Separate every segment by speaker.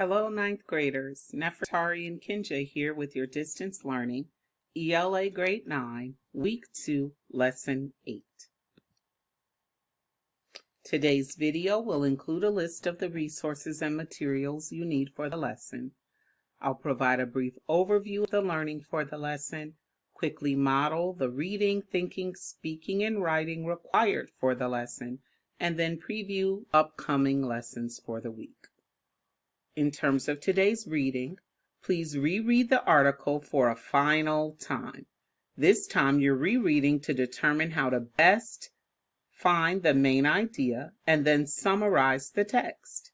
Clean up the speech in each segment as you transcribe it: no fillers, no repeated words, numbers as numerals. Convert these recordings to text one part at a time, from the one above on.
Speaker 1: Hello, ninth graders. Nefertari and Kinja here with your distance learning, ELA Grade 9, Week 2, Lesson 8. Today's video will include a list of the resources and materials you need for the lesson. I'll provide a brief overview of the learning for the lesson, quickly model the reading, thinking, speaking, and writing required for the lesson, and then preview upcoming lessons for the week. In terms of today's reading, please reread the article for a final time. This time you're rereading to determine how to best find the main idea and then summarize the text.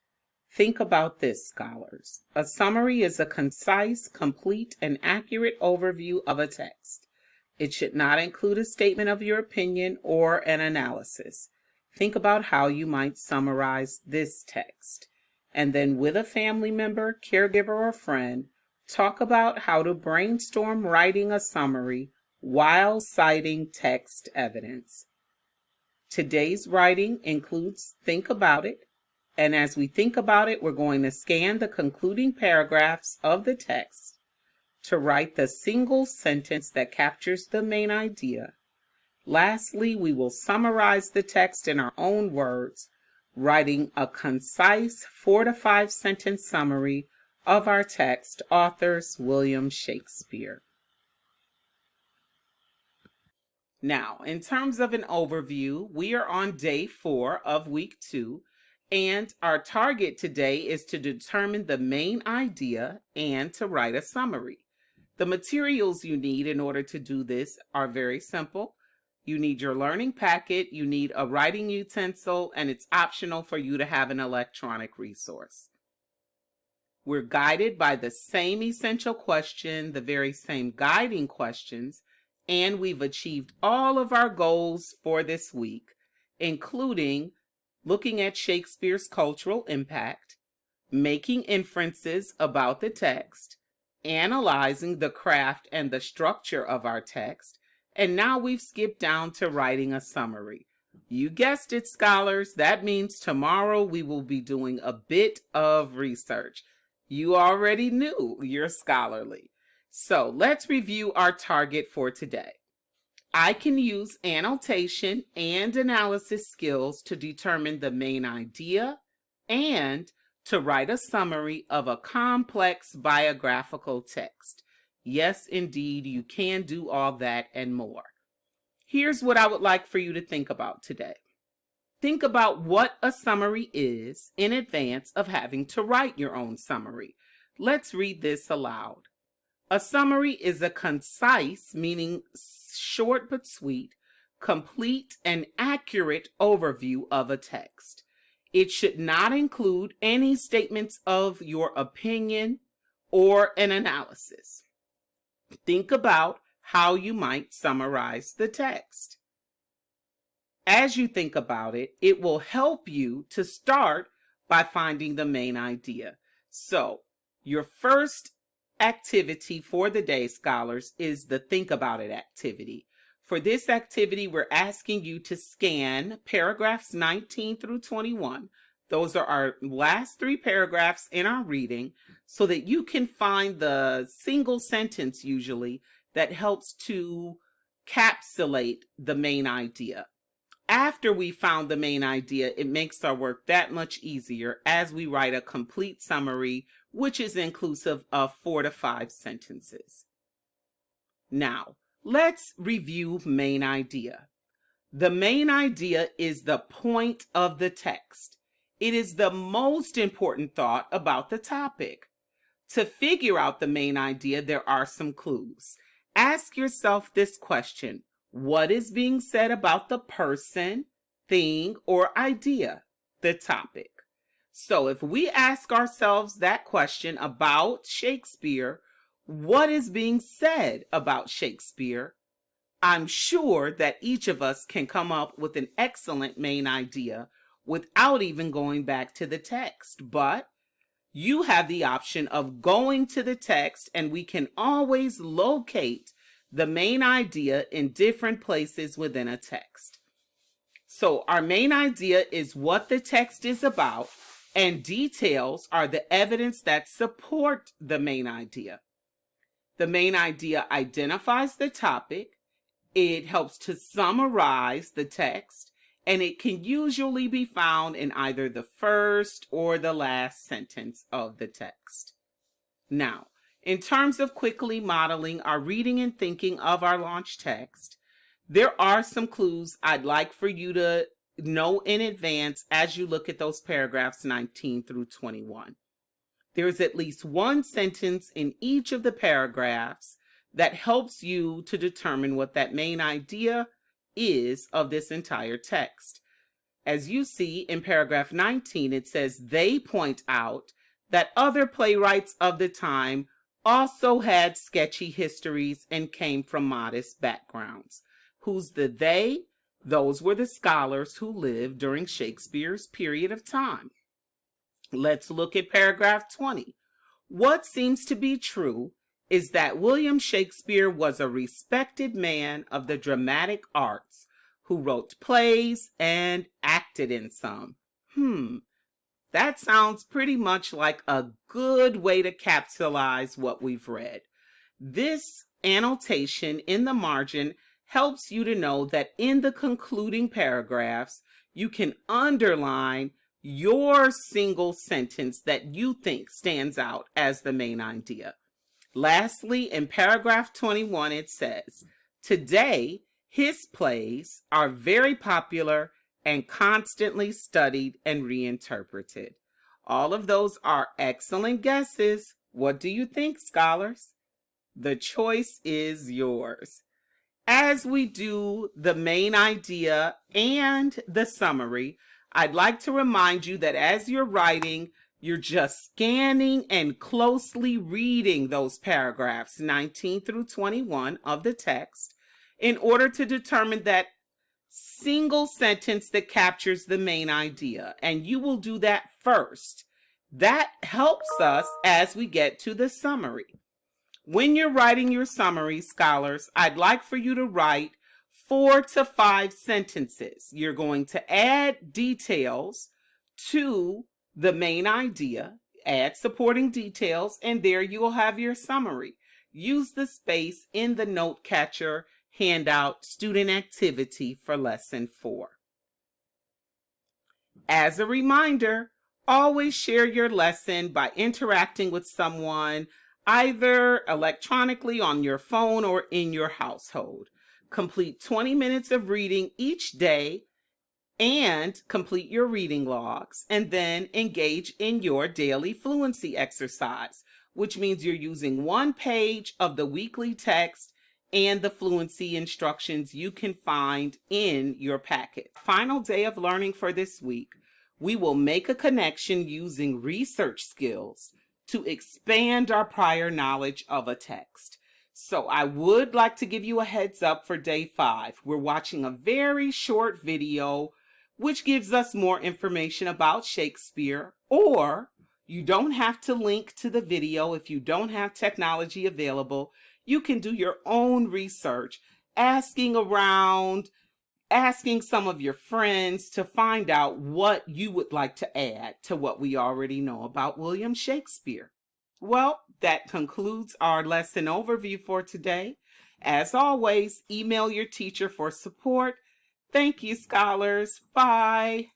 Speaker 1: Think about this, scholars. A summary is a concise, complete, and accurate overview of a text. It should not include a statement of your opinion or an analysis. Think about how you might summarize this text. And then with a family member, caregiver, or friend, talk about how to brainstorm writing a summary while citing text evidence. Today's writing includes think about it, and as we think about it, we're going to scan the concluding paragraphs of the text to write the single sentence that captures the main idea. Lastly, we will summarize the text in our own words, writing a concise 4 to 5 sentence summary of our text, authors William Shakespeare. Now, in terms of an overview, we are on day 4 of week 2, and our target today is to determine the main idea and to write a summary. The materials you need in order to do this are very simple. You need your learning packet, you need a writing utensil, and it's optional for you to have an electronic resource. We're guided by the same essential question, the very same guiding questions, and we've achieved all of our goals for this week, including looking at Shakespeare's cultural impact, making inferences about the text, analyzing the craft and the structure of our text, and now we've skipped down to writing a summary. You guessed it, scholars. That means tomorrow we will be doing a bit of research. You already knew you're scholarly. So let's review our target for today. I can use annotation and analysis skills to determine the main idea and to write a summary of a complex biographical text. Yes, indeed, you can do all that and more. Here's what I would like for you to think about today. Think about what a summary is in advance of having to write your own summary. Let's read this aloud. A summary is a concise, meaning short but sweet, complete and accurate overview of a text. It should not include any statements of your opinion or an analysis. Think about how you might summarize the text. As you think about it, it will help you to start by finding the main idea. So, your first activity for the day, scholars, is the think about it activity. For this activity, we're asking you to scan paragraphs 19 through 21. Those are our last 3 paragraphs in our reading so that you can find the single sentence usually that helps to capsulate the main idea. After we found the main idea, it makes our work that much easier as we write a complete summary, which is inclusive of 4 to 5 sentences. Now, let's review main idea. The main idea is the point of the text. It is the most important thought about the topic. To figure out the main idea, there are some clues. Ask yourself this question: what is being said about the person, thing, or idea, the topic? So if we ask ourselves that question about Shakespeare, what is being said about Shakespeare? I'm sure that each of us can come up with an excellent main idea without even going back to the text. But you have the option of going to the text, and we can always locate the main idea in different places within a text. So our main idea is what the text is about, and details are the evidence that support the main idea. The main idea identifies the topic, it helps to summarize the text, and it can usually be found in either the first or the last sentence of the text. Now, in terms of quickly modeling our reading and thinking of our launch text, there are some clues I'd like for you to know in advance as you look at those paragraphs 19 through 21. There's at least one sentence in each of the paragraphs that helps you to determine what that main idea is of this entire text. As you see in paragraph 19, it says they point out that other playwrights of the time also had sketchy histories and came from modest backgrounds. Who's the they? Those were the scholars who lived during Shakespeare's period of time. Let's look at paragraph 20. What seems to be true is that William Shakespeare was a respected man of the dramatic arts who wrote plays and acted in some. That sounds pretty much like a good way to capitalize what we've read. This annotation in the margin helps you to know that in the concluding paragraphs, you can underline your single sentence that you think stands out as the main idea. Lastly, in paragraph 21, it says, today, his plays are very popular and constantly studied and reinterpreted. All of those are excellent guesses. What do you think, scholars? The choice is yours. As we do the main idea and the summary, I'd like to remind you that as you're writing, you're just scanning and closely reading those paragraphs 19 through 21 of the text in order to determine that single sentence that captures the main idea. And you will do that first. That helps us as we get to the summary. When you're writing your summary, scholars, I'd like for you to write 4 to 5 sentences. You're going to add details to the main idea, add supporting details, and there you will have your summary. Use the space in the note catcher handout student activity for lesson 4. As a reminder, always share your lesson by interacting with someone either electronically on your phone or in your household. Complete 20 minutes of reading each day and complete your reading logs, and then engage in your daily fluency exercise, which means you're using 1 page of the weekly text and the fluency instructions you can find in your packet. Final day of learning for this week, we will make a connection using research skills to expand our prior knowledge of a text. So I would like to give you a heads up for day 5. We're watching a very short video which gives us more information about Shakespeare, or you don't have to link to the video if you don't have technology available. You can do your own research, asking around, asking some of your friends to find out what you would like to add to what we already know about William Shakespeare. Well, that concludes our lesson overview for today. As always, email your teacher for support. Thank you, scholars. Bye.